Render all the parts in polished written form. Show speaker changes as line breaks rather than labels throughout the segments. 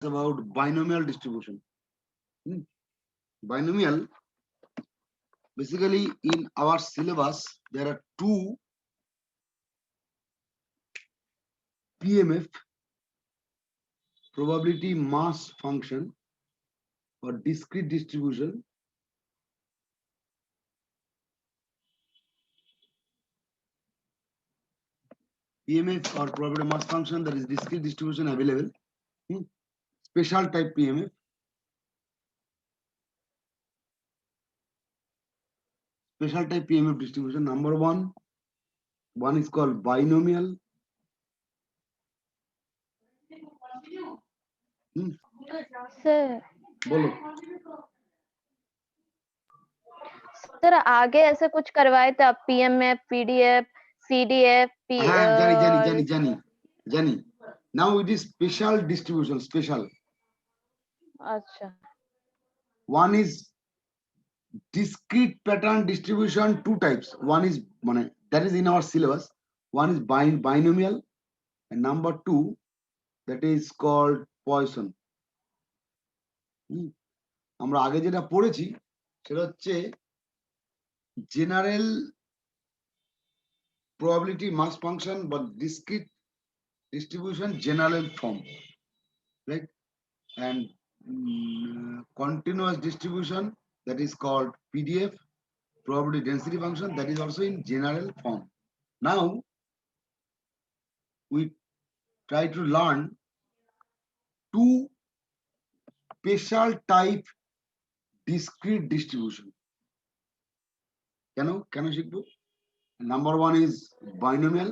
about binomial distribution. Binomial, basically in our syllabus, there are two PMF, probability mass function, or discrete distribution. PMF or probability mass function, that is discrete distribution available. Special type PMF. Special type PMF distribution. Number one is called binomial.
Sir
बोलो
sir आगे ऐसे कुछ करवाए थे आप PMF PDF CDF
हाँ जानी now it is special distribution. Special,
अच्छा
one is discrete pattern distribution, two types. One is that is in our syllabus. One is binomial, and number two, that is called Poisson. আমরা আগে যেটা পড়েছি সেটা হচ্ছে general probability mass function but discrete distribution general form, right? And continuous distribution, that is called PDF, probability density function, that is also in general form. Now we try to learn two special type discrete distribution. Can শিখবো? Number one is binomial,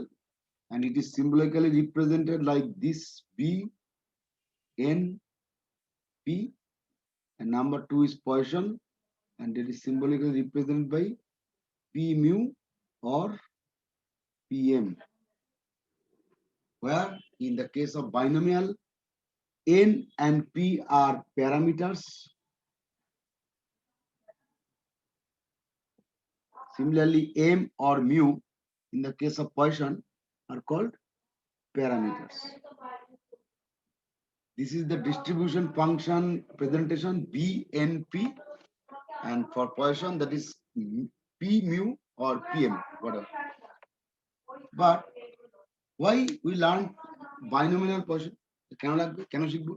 and it is symbolically represented like this: B N P. And number two is Poisson, and it is symbolically represented by P mu or PM. Where in the case of binomial, N and P are parameters. Similarly, M or mu in the case of Poisson are called parameters. This is the distribution function presentation BNP, and for Poisson that is P mu or PM, whatever. But why we learn binomial Poisson? কেন লাগবে, কেন শিখবো?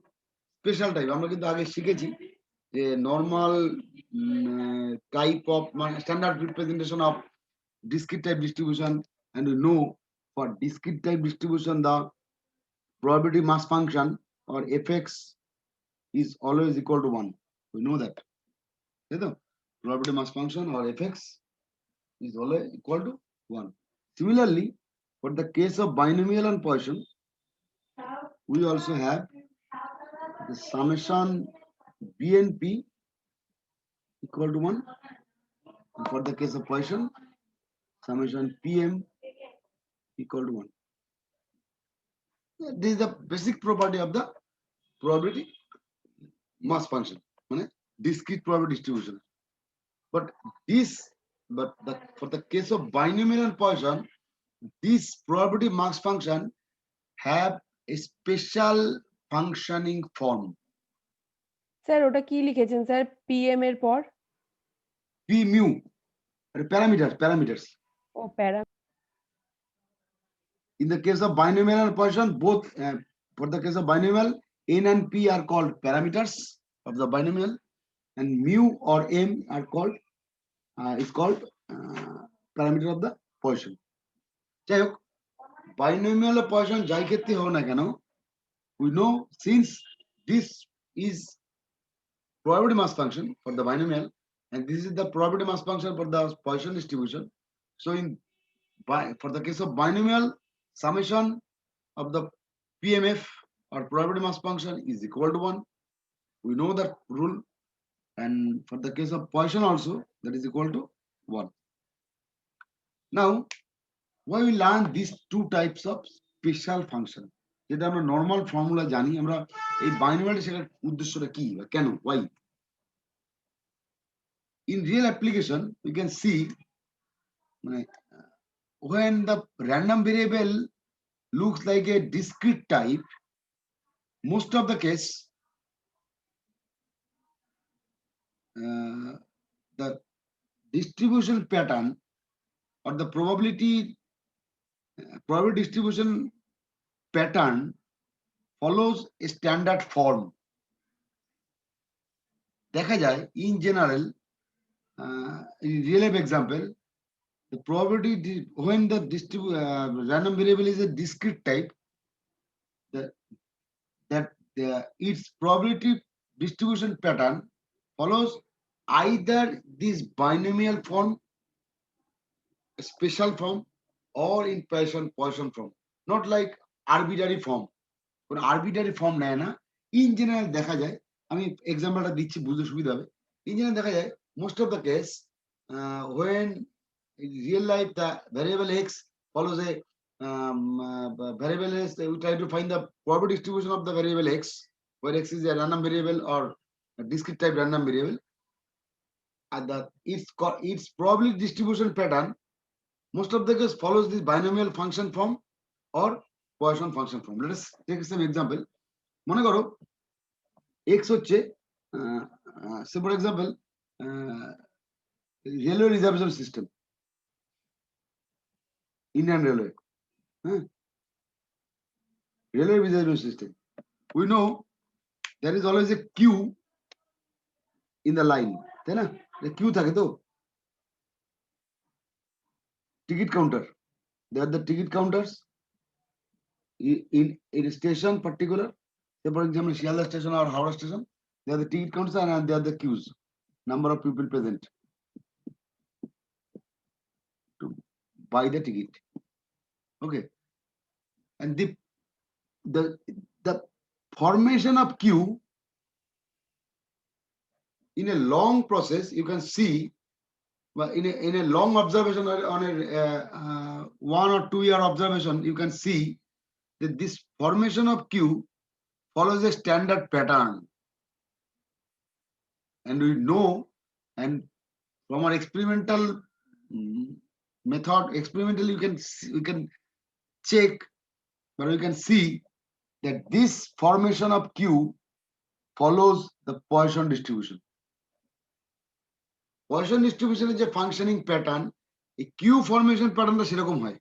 Special type আমরা কিন্তু আগে শিখেছি যে normal type of standard representation of discrete type distribution, and we know for discrete type distribution the probability mass function or fx is always equal to 1. We know that. Probability mass function or fx is always equal to 1. Similarly, for the case of binomial and Poisson, we also have the summation BNP equal to 1. And for the case of Poisson, summation PM equal to 1. This is the basic property of the probability mass function, discrete probability distribution. But for the case of binomial and Poisson, this probability mass function have a special functioning form.
Sir ওটা কি লিখেছেন sir PM এর পর?
P mu, parameters.
ও প্যারা
In the case of binomial and Poisson, both for the case of binomial, N and P are called parameters of the binomial, and mu or M are called parameter of the Poisson. যাই হোক, binomial or Poisson যাই ক্ষেত্রে হোক না কেন, we know since this is probability mass function for the binomial and this is the probability mass function for the Poisson distribution, so for the case of binomial, summation of the PMF or probability mass function is equal to 1. We know that rule. And for the case of Poisson also, that is equal to 1. Now, why we learn these two types of special function? যেটা আমরা normal formula জানি, আমরা এই binomial শেখার উদ্দেশ্যটা কি বা কেন, why? In real application, you can see when the random variable looks like a discrete type, most of the case the distribution pattern or the probability distribution pattern follows a standard form. দেখা যায় in general, in real life example, the probability when the random variable is a discrete type, its probability distribution pattern follows either this binomial form, special form, or in Poisson form, not like arbitrary form. কোন arbitrary form নেয় না। In general দেখা যায়, আমি এক্সাম্পলটা দিচ্ছি বুঝতে সুবিধা হবে। ইন জেনারেল দেখা যায় most of the case when in real life the variable x follows a variable s, we try to find the probability distribution of the variable x, where x is a random variable or a discrete type random variable, and its probability distribution pattern most of the case follows this binomial function form or Poisson function form. Let us take some example. মনে করো x হচ্ছে say for example railway reservation system, Indian Railway, railway reservation system. We know there is always a queue in the line, তাই না? queue থাকে তো, ticket counter, they are the ticket counters in a station particular, say for example Shialda station or Howrah station, they are the ticket counters and they are the queues, number of people present to buy the ticket. Okay, and the formation of queue in a long process, you can see, but in a long observation or on a 1 or 2 year observation, you can see that this formation of queue follows a standard pattern, and we know, and from our experimental method, experimentally you can check, but we can see that this formation of queue follows the Poisson distribution. Poisson distribution is a functioning pattern. A queue formation pattern সেরকম হয়,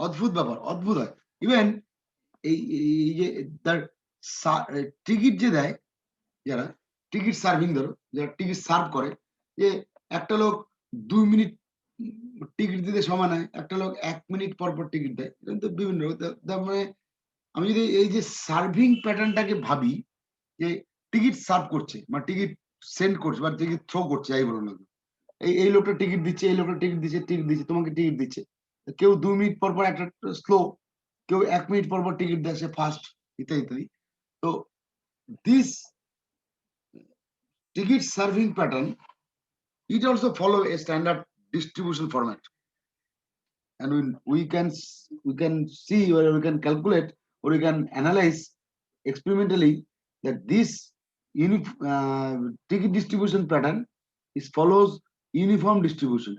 অদ্ভুত ব্যাপার, অদ্ভুত হয়। Even এই যে তার ticket যে দেয়, যারা টিকিট সার্ভিং, ধরো যারা টিকিট সার্ভ করে, যে একটা লোক 2 মিনিট টিকিট দিতে সময় নেয়, একটা লোক 1 মিনিট পর পর টিকিট দেয়, কিন্তু বিভিন্ন মানে আমি যদি এই যে সার্ভিং প্যাটার্নটাকে ভাবি, যে টিকিট সার্ভ করছে বা টিকিট সেন্ড করছে বা টিকিট থ্রো করছে, যাই বলো না, এই লোকটা টিকিট দিচ্ছে, এই লোকটা টিকিট দিচ্ছে, তোমাকে টিকিট দিচ্ছে। কেউ 2 মিনিট পর পর একটা স্লো, কেউ 1 মিনিট পর পর টিকিট দেয়, সে ফাস্ট, ইত্যাদি ইত্যাদি। তো this ticket serving pattern, it also follow a standard distribution format, and we can see, or we can calculate, or we can analyze experimentally that this ticket distribution pattern follows uniform distribution.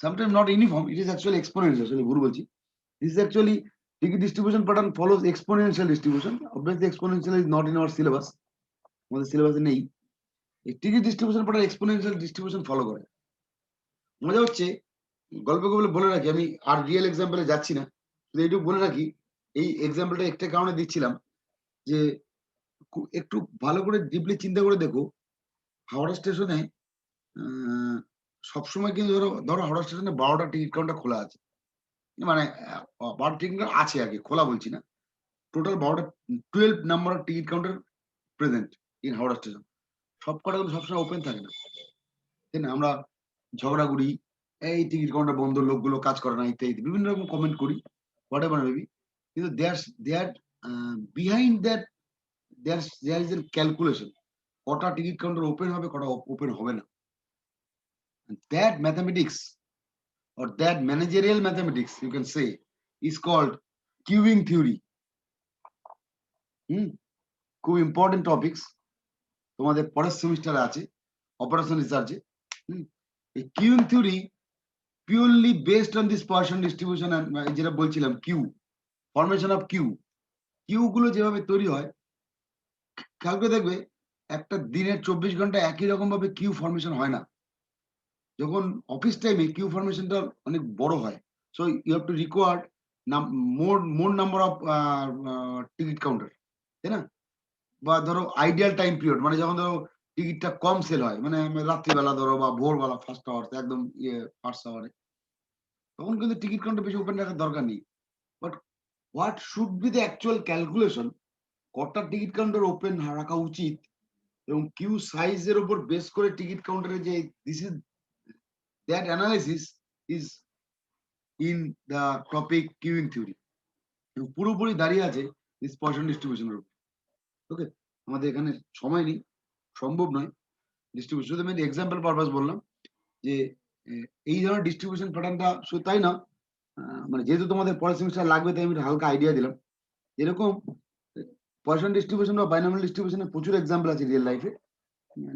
Sometimes not uniform, it is actually exponential. This is actually ticket distribution pattern follows exponential distribution. Obviously exponential is not in our syllabus, আমাদের সিলেবাসে নেই। এই ticket distribution part exponential distribution follow করে। মজা হচ্ছে, গল্প বলে রাখি, আমি আর রিয়েল এক্সাম্পলে যাচ্ছি না, শুধু এইটুকু বলে রাখি, এই এক্সাম্পলটা একটা কারণে দিচ্ছিলাম যে একটু ভালো করে ডিপলি চিন্তা করে দেখো, হাওড়া স্টেশনে সবসময় কিন্তু ধরো হাওড়া স্টেশনে 12টা টিকিট কাউন্টার খোলা আছে, মানে 12টা টিকিট কাউন্টার আছে, আগে খোলা বলছি না, টোটাল 12টা 12 number of ticket counter present in Howrah station. সব কটা কিন্তু সবসময় ওপেন থাকে না, তাই না? আমরা ঝগড়া করি, এই টিকিট কাউন্টার বন্ধ, লোকগুলো কাজ করে না, ইত্যাদি বিভিন্ন রকম কমেন্ট করি, হোয়াট এভার মেবি, কিন্তু there behind that there is a calculation, কটা টিকিট কাউন্টার ওপেন হবে, কটা ওপেন হবে না। That mathematics or that managerial mathematics, you can say, is called queuing theory. খুব ইম্পর্টেন্ট টপিকস, তোমাদের পরের সেমিস্টারে আছে, অপারেশন রিসার্চে। এই queuing theory purely based on this Poisson distribution, and যেটা বলছিলাম queue, formation of queue, queue গুলো যেভাবে তৈরি হয়, খেয়াল করে দেখবে একটা দিনের 24 ঘন্টা একই রকম ভাবে কিউ ফরমেশন হয় না। যখন অফিস টাইমে কিউ ফরমেশনটা অনেক বড় হয়, so you have to required more number of ticket counter, তাই না? বা ধরো আইডিয়াল টাইম পিরিয়ড, মানে যখন ধরো টিকিটটা কম সেল হয়, মানে রাত্রিবেলা ধরো বা ভোরবেলা ফার্স্ট আওয়ার, একদম ফার্স্ট আওয়ারে, তখন কিন্তু টিকিট কাউন্টার বেশি ওপেন রাখার দরকার নেই। But what should be the actual calculation, কটা টিকিট কাউন্টার ওপেন রাখা উচিত এবং কিউ সাইজের উপর বেস করে টিকিট কাউন্টারে যে this is that analysis is in the topic queueing theory, পুরোপুরি দাঁড়িয়ে আছে দিস পয়সন ডিস্ট্রিবিউশনের উপর। ওকে, আমাদের এখানে সময় নেই, সম্ভব নয় ডিস্ট্রিবিউশন, শুধু আমি এক্সাম্পল পারপাস বললাম যে এই ধরনের ডিস্ট্রিবিউশন প্যাটার্নটা শুধু তাই না, মানে যেহেতু তোমাদের পরের সেমিস্টার লাগবে তাই আমি হালকা আইডিয়া দিলাম। এরকম পয়সন ডিস্ট্রিবিউশন বা বাইনোমিয়াল ডিস্ট্রিবিউশনের প্রচুর এক্সাম্পল আছে রিয়েল লাইফে,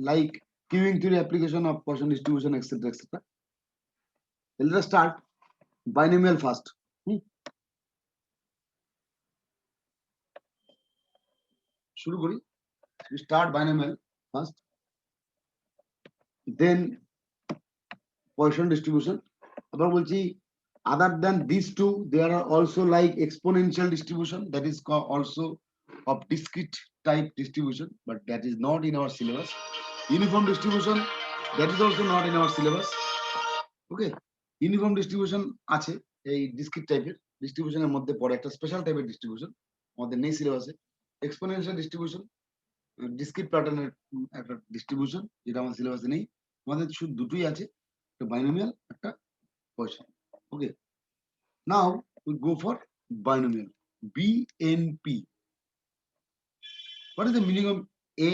like queuing theory application of Poisson distribution, etc., etc. Let us start binomial first. শুরু করি, we start binomial first, then Poisson distribution. আবার বলছি, other than these two there are also like exponential distribution, that is also of discrete type distribution, but that is not in our syllabus. Uniform distribution, that is also not in our syllabus. Okay, uniform distribution আছে এই discrete টাইপের ডিস্ট্রিবিউশনের মধ্যে পড়ে, একটা special টাইপের distribution আমাদের নেই সিলেবাসে। এক্সপোনেনশিয়াল ডিস্ট্রিবিউশন ডিসক্রিট প্যাটার্নের একটা ডিস্ট্রিবিউশন, যেটা আমাদের সিলেবাসে নেই। আমাদের শুধু দুটোই আছে, একটা বাইনোমিয়াল, একটা poison. Okay, now we go for binomial, BNP. What is the meaning of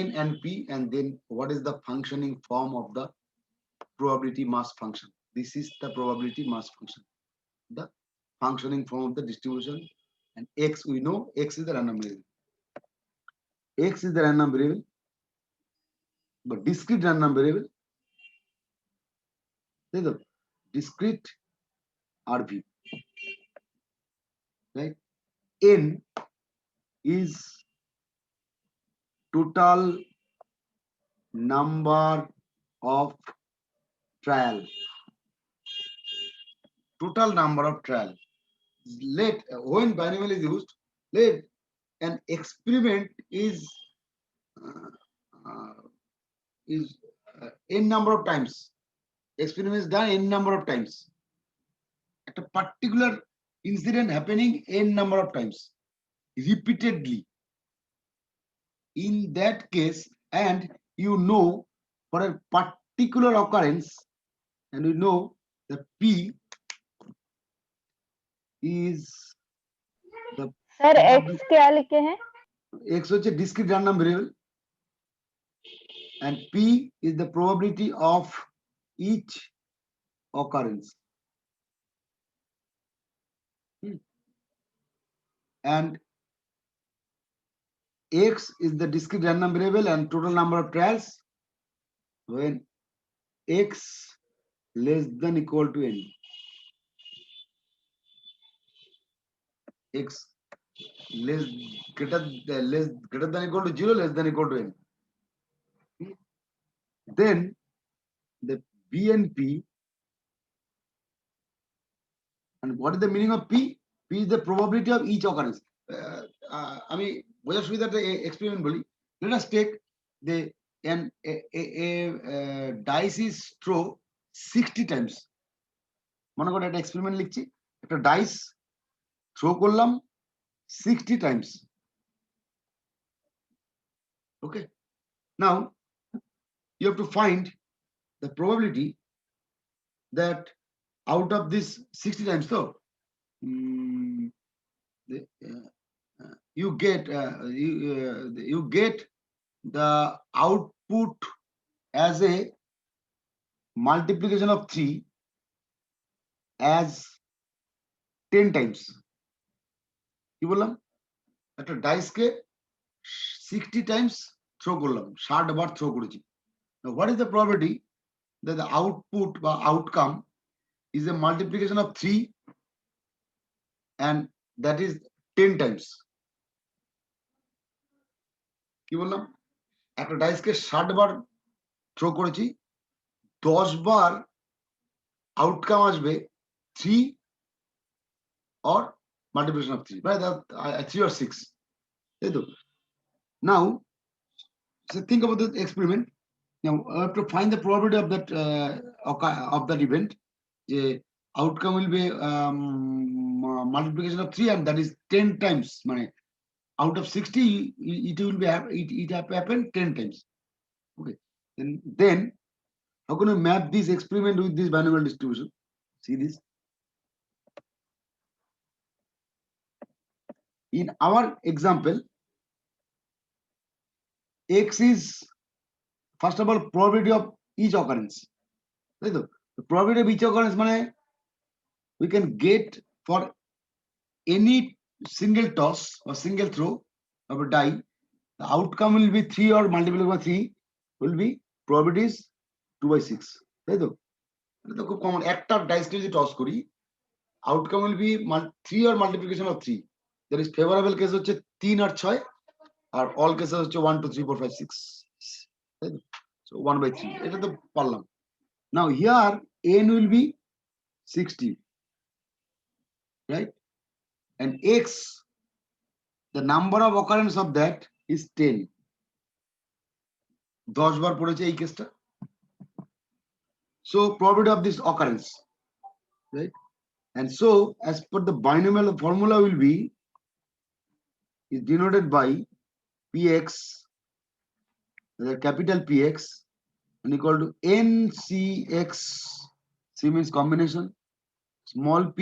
n and p, and then what is the functioning form of the probability mass function? This is the probability mass function, the functioning form of the distribution. And x, we know x is the random variable. X is the random variable, but discrete random variable, discrete RV, right? N is total number of trial. Total number of trial. Let when binomial is used, let an experiment is n number of times. Experiment is done n number of times. At a particular incident happening n number of times, repeatedly. In that case, and you know for a particular occurrence, and you know the P is the
sir x क्या लिखे हैं?
X is a discrete random variable, and P is the probability of each occurrence. And X is the discrete random variable and total number of trials when X less than equal to N. X greater than equal to 0, less than equal to N. Then the BNP, and what is the meaning of P? P is the probability of each occurrence. আমি বোঝার সুবিধাটা experiment বলি। Let us take the dice is throw 60 times. মনে করো একটা experiment লিখছি, একটা dice throw করলাম 60 times. Okay, now you have to find the probability that out of this 60 times, so you get the output as a multiplication of 3 as 10 times. কি বললাম, একটা ডাইসকে 60 times throw করলাম, 60 বার থ্রো করেছি। Now what is the probability that the output বা outcome is a multiplication of 3 and that is 10 times? কি বললাম, একটা ডাইসকে 60 বার throw করেছি, 10 বার আউটকাম আসবে 3 or multiplication of 3, right? 3 or 6, তাই তো? Now, so think about this experiment. Now, I have to find the probability of that event. The outcome will be multiplication of 3, and that is 10 times. Mane, out of 60, it will be it have happened 10 times. Okay. Then how can we map this experiment with this binomial distribution? See this. In our example, x is first of all probability of each occurrence. Right? The probability of each occurrence means we can get for any single toss or single throw of a die, the outcome will be 3 or multiplied by 3 will be probabilities 2/6. Right? এটা তো খুব common, একটা ডাইসকে যদি toss করি outcome will be 3 or multiplication of 3. That is favourable case হচ্ছে 3 আর 6, আর all case হচ্ছে 1 2 3 4 5 6. So 1/3 এটা তো পারলাম. Now here n will be 60, right? And x, the number of occurrence of that is 10. 10 বার পড়েছে এই কেসটা. So probability of this occurrence, right? And so as per the binomial, the formula will be is denoted by px, the capital Px, and equal to ncx. C means combination, small p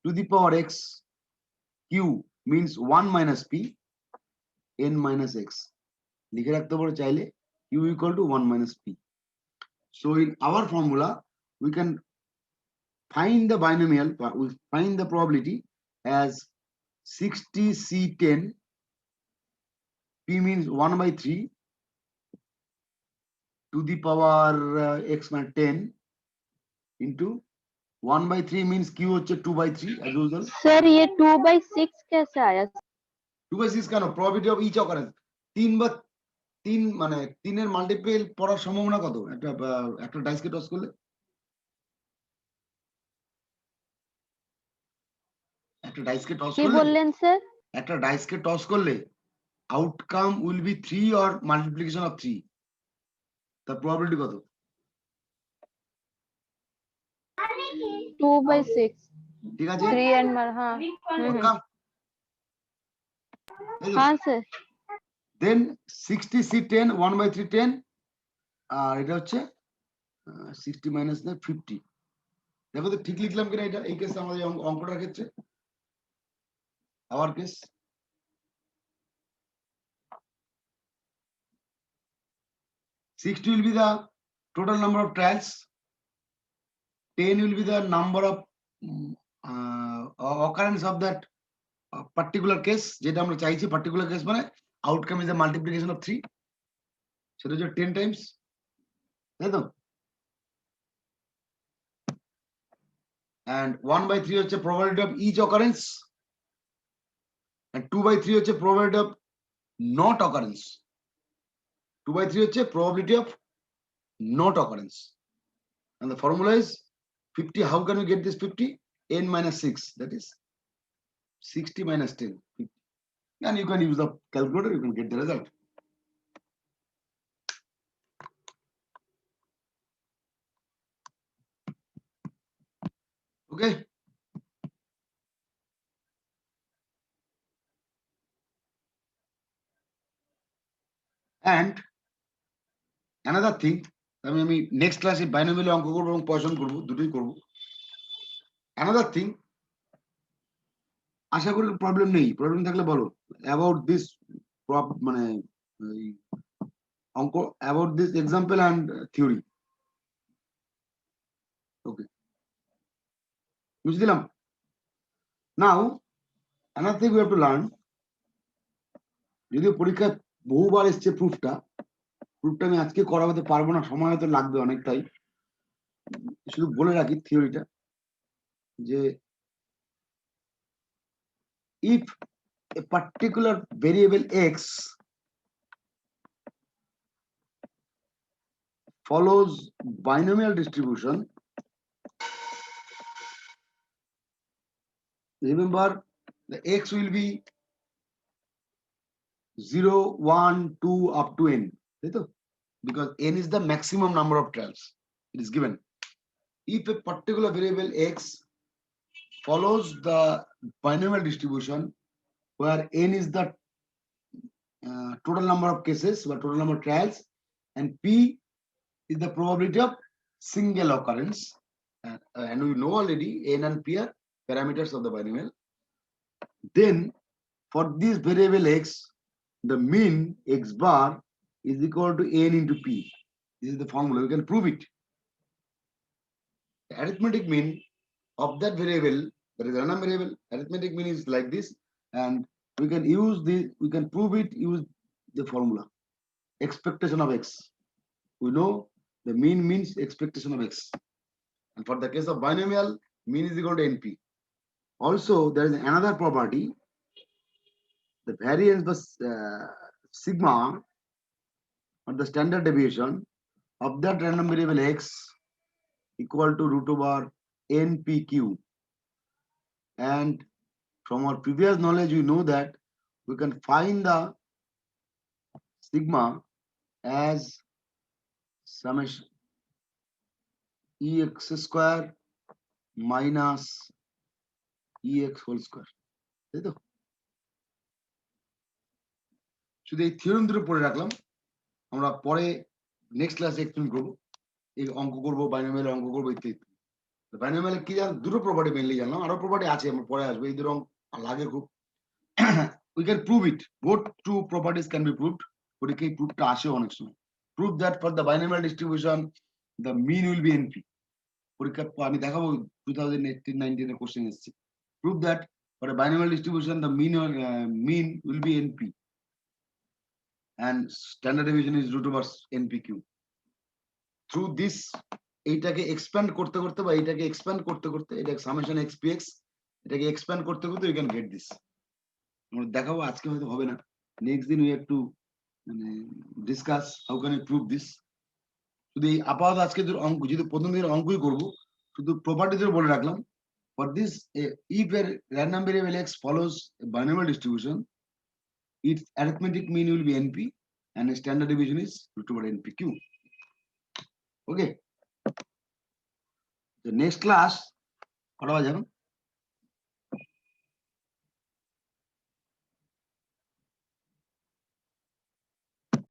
to the power x, q means 1 minus p, n minus x. লিখে রাখতে পারো চাইলে q equal to 1 minus p. So in our formula, we can find the binomial, we find the probability as 60C10, p means 1/3 to the power x minus 10 into 1/3 means q হচ্ছে 2/3 as usual.
Sir ये 2/6 कैसे आया?
2/6 কেন? probability of each occurrence. 3 মানে 3 এর multiple পড়ার সম্ভাবনা কত একটা ডাইসকে টস করলে? একটা ডাইসকে টস
কি
করলে
বললেন স্যার?
একটা ডাইসকে টস করলে outcome will be 3 or multiplication of 3. তার প্রবাবিলিটি কত?
2/6.
ঠিক আছে?
3 and हाँ
পক্কা?
हाँ सर.
Then 60C10 1/3 10, আর এটা হচ্ছে 60 minus 50. দেখো তো ঠিক লিখলাম কিনা এটা এই কেসে, আমাদের অঙ্কটার ক্ষেত্রে our case. Sixty will be the total number of trials. 10 will be the number of occurrence of that particular case. যেটা আমরা চাইছি particular case মানে outcome is the multiplication of 3. সেটা হচ্ছে 10 times. তাই তো? And 1/3 হচ্ছে probability of each occurrence, and 2/3 হচ্ছে probability of not occurrence. 2/3 হচ্ছে probability of not occurrence. And the formula is 50. How can we get this 50? N minus 6, that is 60 minus 10. 50. And you can use the calculator, you can get the result. Okay. And another thing, আমি next ক্লাসে binomial অঙ্ক করব এবং poison করব, দুটোই করব. Another thing, আশা করি problem নেই, প্রবলেম থাকলে বলো অ্যাবাউট দিস মানে অঙ্ক, about this example and theory. Okay, বুঝে দিলাম. নাও another thing we have to learn, যদিও পরীক্ষায় বহুবার এসছে প্রুফটা আমি আজকে করাতে পারবো না, সময় হয়তো লাগবে অনেকটাই. শুধু বলে রাখি থিওরিটা, যে if a particular variable x follows binomial distribution, remember the x will be 0, 1, 2 up to n, because n is the maximum number of trials. It is given. If a particular variable x follows the binomial distribution where n is the total number of cases or total number of trials, and p is the probability of single occurrence, and we know already n and p are parameters of the binomial, then for this variable x, the mean x bar is equal to n into p. This is the formula. We can prove it. The arithmetic mean of that variable, that is random variable, arithmetic mean is like this, and we can use the, we can prove it, use the formula. Expectation of x. We know the mean means expectation of x. And for the case of binomial, mean is equal to np. Also, there is another property. The variance was sigma, or the standard deviation of that random variable x equal to root over npq. And from our previous knowledge, we know that we can find the sigma as summation ex square minus ex whole square. তাই তো? শুধু এই theorem দুটো পড়ে রাখলাম, আমরা পরে next ক্লাসে এক্সপ্লেন করবো, এই অঙ্ক করবো, বাইনোমিয়াল অঙ্ক করবো ইত্যাদি। বাইনোমিয়ালে কি জান, দুটো প্রপার্টি মেনলি জানলাম, আরো প্রপার্টি আছে, আমরা পরে আসবো, এই দুটো লাগে খুব। We can prove it. Both two properties can be proved. পরীক্ষায় প্রুফটা আসে অনেক সময়। Prove that for the binomial distribution, the mean will be NP. পরীক্ষা আমি দেখাবো 2018-19 এর কোশ্চেন এসেছে। Prove that for a binomial distribution, the mean will be NP, and standard deviation is root over NPQ. Through this, এইটাকে expand করতে করতে বা এইটাকে এক্সপ্যান্ড করতে করতে, এটা সামেশন xpx, এটাকে এক্সপ্যান্ড করতে করতে you can get this. আমরা দেখাবো, আজকে হয়তো হবে না, নেক্সট দিন we have to discuss how can I prove this. শুধু এই আপাতত আজকে অঙ্ক, যেহেতু প্রথম দিনের অঙ্কই করবো, শুধু প্রপার্টিদের বলে রাখলাম। For this, if a random variable x follows a binomial distribution, its arithmetic mean will be NP, and the standard deviation is root over NPQ. Okay. The next class, কটা বাজে এখন?